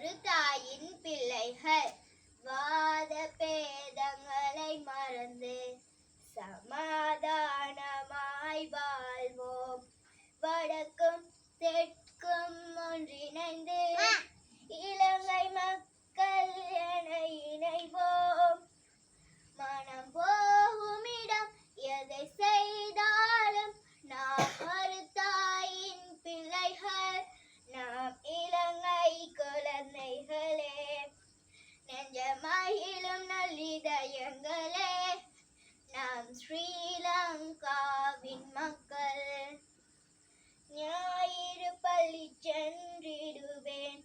ஒரு தாயின் பிள்ளைகள் வாத பேதங்களை மறந்து சமாதானமாய் வாழ்வோம். வடக்கும் தெற்கும் ஒன்றிணைந்து இலங்கை மக்கள் என இணைவோம். மனம் போகும் இடம் எதை செய்தாலும் நாம் ஒரு தாயின் பிள்ளைகள், நாம் இலங்கை குழந்தைகளே. நெஞ்சமகிழும் நல்லிதயங்களே, நாம் ஸ்ரீலங்காவின் மக்கள். ஞாயிறு பள்ளி சென்றிடுவேன்,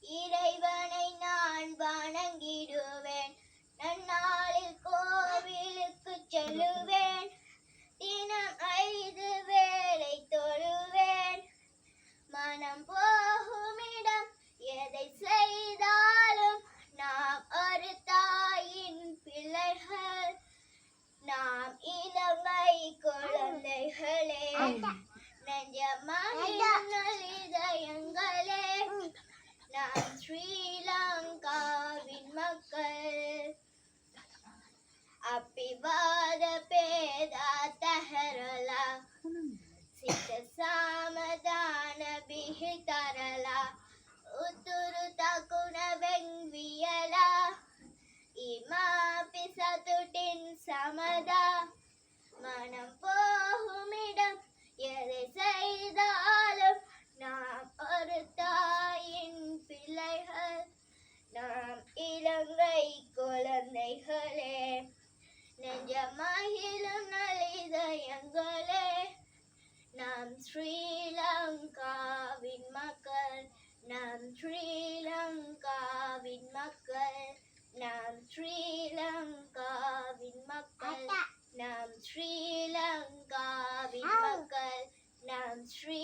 இறைவனை நான் வணங்கிடுவேன். நன்னாளில் கோவிலுக்கு செல்லுவேன், தினம் 5 வேளை தொழுவேன். மனம் போகும் இடம் எதை செய்தாலும் நாம் ஒரு தாயின் பிள்ளைகள், நாம் இளமை குழந்தைகளே. நெஞ்சமகிழும் நல்லிதயங்களே, நாம் ஸ்ரீலங்காவின் மக்கள். அப்பிவாத பேதா தஹரலா, சித்த சாமதான பிஹி தரலா, උතුරු දකුණ වෙන්වියලා ඉමා පිසතුටින් සමදා. மனம் போகும் இடம் எதை செய்தாலும் நாம் ஒரு தாயின் பிள்ளைகள், நாம் இலங்கை குழந்தைகளே. நெஞ்சமகிழும் நல்லிதயங்களே, நாம் ஸ்ரீலங்காவின் மக்கள், நாம் ஸ்ரீலங்காவின் மக்கள், நாம் ஸ்ரீலங்காவின் மக்கள், நாம் ஸ்ரீலங்காவின் மக்கள், நாம் ஸ்ரீ